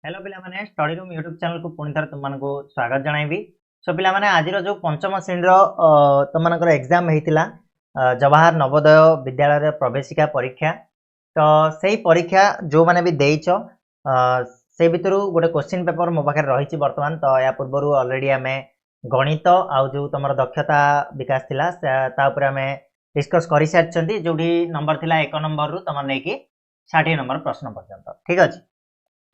Hello पिलामाने study room YouTube channel को पुणी थर तुमको स्वागत जनइबी। सो पिलामाने आज जो पंचम श्रेणी तुमको एग्जाम होता जवाहर नवोदय विद्यालय प्रवेशिका परीक्षा। तो सही परीक्षा जो मैंने भी देच से भितर गोटे क्वेश्चन पेपर मो पाखे रही बर्तमान। तो या पूर्व ऑलरेडी आम गणित आउ जो तुम दक्षता विकास था आम डिस्कस कर सारी जो नंबर थिला 1 नंबर रु तुम नहीं 60 नंबर प्रश्न पर्यंत। ठीक अच्छे।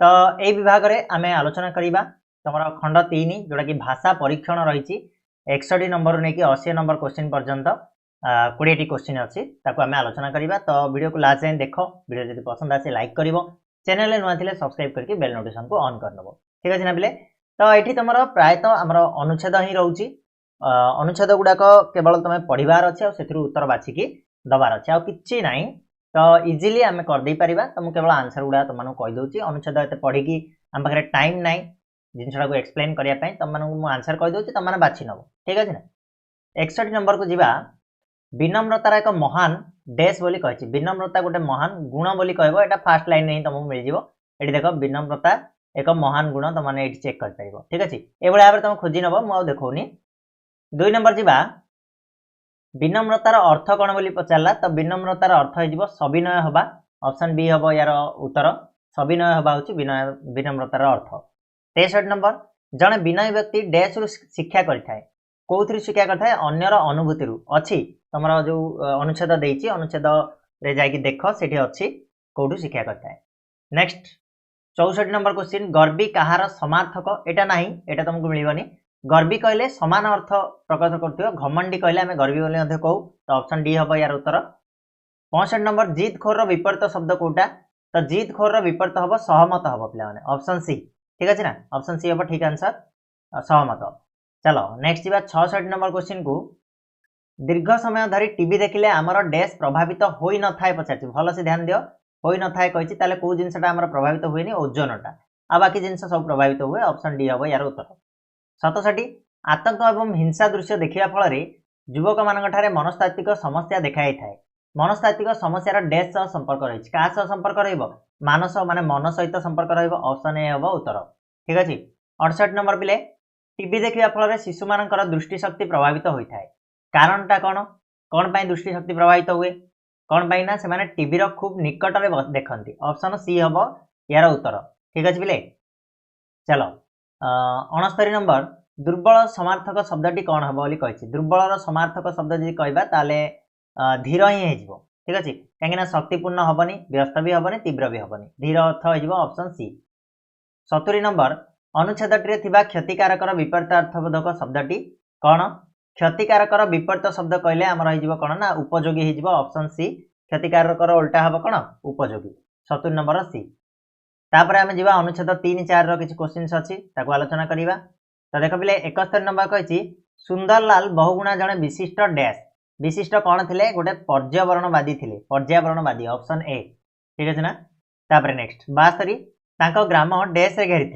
तो यही विभाग में आम आलोचना करवा तुम खंड 3 जोटा कि भाषा परीक्षण रही 61 नंबर नहीं 80 नंबर क्वेश्चन पर्यंत 20 क्वेश्चन अच्छी आम आलोचना करवा। तो वीडियो को लास्ट जाए देख, वीडियो जब पसंद आसे लाइक कर, चैनल नुआ थे सब्सक्राइब करके बेल नोटिफिकेशन को ऑन कर नब। ठीक अच्छे ना पिले। तो ये तुम प्रायतः आमर अनुच्छेद ही रोचे, अनुच्छेद गुड़ाक केवल तुम पढ़ार अच्छे और उत्तर बाछिकी दबार अच्छे आउ कि ना। तो इजिली आम करदे पारा। तो मुझे केवल आंसर गुड़ा तुमको कहीदे अनुच्छेद एत पढ़ी आम पाखे टाइम ना जिनसा को एक्सप्लेन करने तुमको आंसर कहीदे तुम मैंने बाछि नब। ठीक अच्छे ना। 61 नंबर को जीवा। विनम्रतार एक महान डैश बोली कही, विनम्रता गोटे महान गुण बोली कहब। यहाँ फास्ट लाइन ही तुमको मिल जाव। ये देख विनम्रता एक महान गुण तुमने ये चेक कर पार। ठीक अच्छे। ये भाव में तुम खोजी नब, मुझे देखनी। 2 नंबर जीवा। विनम्रतार अर्थ कौन बोली पचारा। तो विनम्रतार अर्थ हो सविनय हवा। ऑप्शन बी हम यार उत्तर सविनय हवा हूँ विनम्रतार अर्थ। 63 नंबर। जड़े विनय व्यक्ति डैश रु शिक्षा करें कौन शिक्षा करें अन्यर अनुभूति अच्छी तुम जो अनुच्छेद देती अनुच्छेद रे जाकि देख से अच्छी कौटू शिक्षा करें। Next 64 number question. गर्वी कहार समार्थक एटा ना एटा तुमको मिलनी। गर्वी कहले समान अर्थ प्रकाश कर, घमंडी कहले आम गर्वी बोली कहू। तो ऑप्शन डी हम यार उत्तर। 65 नंबर। जीत खोर विपरीत शब्द कौटा। तो जीत खोर विपरीत हम सहमत हम पे ऑप्शन सी। ठीक अच्छे ना, ऑप्शन सी हम ठीक आंसर सहमत। चलो नेक्स्ट जीवा 66 नंबर क्वेश्चन को। दीर्घ समय धरी टीवी देखिले आमर डैश प्रभावित हो न था पचार, भल से ध्यान दियो। हो न था कही कौ जिनसा आम प्रभावित हुए ओजनटा आ बाकी जिनस सब प्रभावित हुए। ऑप्शन डी हम यार उत्तर। 67 आतंक एवं हिंसा दृश्य देखा फल युवक मानक मनस्तात्विक समस्या देखाई थाए। मनस्तात्विक समस्या डैश संपर्क रही क्या संपर्क मानस माने मन सहित संपर्क ऑप्शन ए हम उत्तर। ठीक अच्छे। 68 नंबर पिले। टीवी देखा फल शिशु मान दृष्टिशक्ति प्रभावित होता है। कारणटा कौन कौन पाई दृष्टिशक्ति प्रभावित हुए कौन पाई ना से टीवी खूब निकट में देखती। ऑप्शन सी हम यार उत्तर। ठीक अच्छे पिले। चलो 69 नंबर। दुर्बल समार्थक शब्दटी कौन हम बोली कही। दुर्बल समार्थक शब्द जी कहवा धीर ही हो। ठीक अच्छे। कहीं शक्तिपूर्ण हेनी, व्यस्त भी हेनी, तीव्र भी हेनी, धीर अर्थ हो ऑप्शन सी। 70 नंबर। अनुच्छेद क्षतिकारक विपरीतार्थबोधक शब्दटी कौन। क्षतिकारक विपरीत शब्द कहले आम कौन ना उपयोगी हो ऑप्शन सी। क्षतिकारक उल्टा हम कौन उपयोगी। 70 नंबर सी। तापर आम जा अनुच्छेद 3, 4 किसी क्वेश्चन अच्छी आलोचना करवा। तो देख पिले 71 नंबर कही सुंदरलाल बहुगुणा जड़े विशिष्ट डैश। विशिष्ट कौन थे गोटे पर्यावरणवादी थे, पर्यावरणवादी ऑप्शन ए। ठीक अच्छे ना। तापर नेक्स्ट 72 ग्राम डैश रे घेरी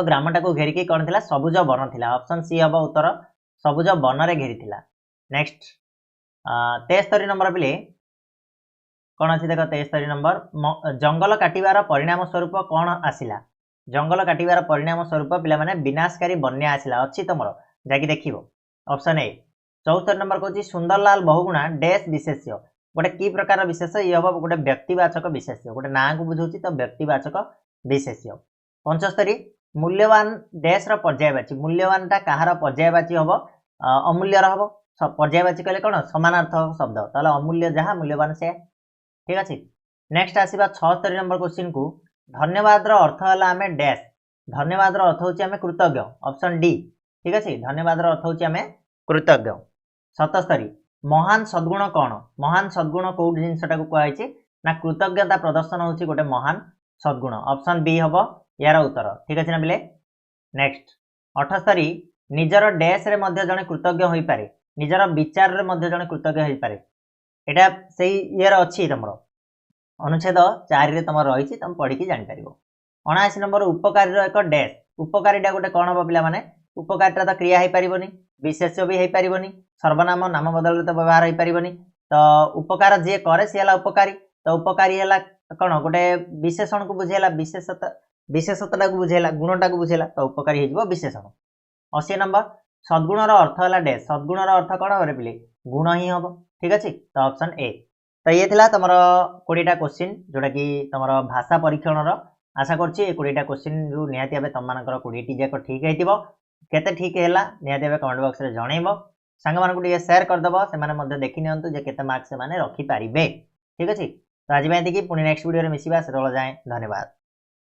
ग्रामटा को घेरिकी कौन थी सबुज वन थी। ऑप्शन सी हम उत्तर सबुज वन रे घेरी। नेक्स्ट 73 नंबर पिले कौन अच्छी देख 73 नंबर। जंगल काटिबार परिणाम स्वरूप कौन आसिला। जंगल काटिबार परिणाम स्वरूप पे विनाशकारी बन्या आसिला अच्छी तुम जाकि देख ऑप्शन ए। 74 नंबर कौन सुंदरलाल बहुगुणा डैश विशेष्य गोटे की प्रकार विशेष ये हम गोटे व्यक्तिवाचक विशेष्य गोटे ना को बुझाऊँ तो व्यक्तिवाचक विशेष्य। 75 मूल्यवान डैश पर्यायवाची। मूल्यवानटा कहार पर्यायवाची हम अमूल्यर हम। पर्यायवाची कहले कौन समानार्थक शब्द ताले अमूल्य जहाँ मूल्यवान से। ठीक अच्छे। नेक्स्ट आसवा 76 नंबर क्वेश्चन को। धन्यवाद अर्थ है आम डैश। धन्यवाद अर्थ हूँ आम कृतज्ञ ऑप्शन डी। ठीक अच्छे। धन्यवाद अर्थ हूँ आम कृतज्ञ। 77 महान सद्गुण कौन। महान सद्गुण कौ जिनसा को कहुई ना कृतज्ञता प्रदर्शन होची गोटे महान सद्गुण ऑप्शन बी हम यार उत्तर। ठीक अच्छे ना पिले। नेक्स्ट 78 निजर डैश रे मध्य जड़े कृतज्ञ हो पारे, निजर विचार रे मध्य जड़े कृतज्ञ हो पारे। एटा से इयर अच्छी तुम अनुच्छेद 4 रे तुम रही तुम पढ़ी जापर। 79 नंबर उपकारी एक डैश। उपकारीटा गोटे कौन हम पिला माने उपकारीटा तो क्रिया हो पारनी, विशेष्य भी हो पारनी, सर्वनाम नाम बदल तो व्यवहार हो पारनी। तो उपकार जी करे सी है उपकारी। तो उपकारी है कौन गोटे विशेषण को बुझेगा विशेषता विशेषताटा को बुझेला गुणटा को बुझेला तो उपकारी हो विशेषण 80 नंबर सद्गुणर अर्थ है डैश सद्गुणर अर्थ कौन हम पिले गुण ही हम ठीक अच्छे तो ऑप्शन ए तो ये थिला तुम 20टा क्वेश्चन जोटा कि तुम भाषा परीक्षण आशा करछि 20टा क्वेश्चन रु निहाती भाबे तुम मानकर 20टी जाक ठीक हेतिबो केते ठीक हैला निहाती भाबे कमेंट बॉक्स रे जणैबो सांग मानकु टिके शेयर कर दबो से माने मध्ये देखि नियंतु जे केते मार्क्स से माने रखि पारिबे ठीक अछि तो आज मैं देखि पुणी नेक्स्ट वीडियो रे मिसिबा से जाए धन्यवाद।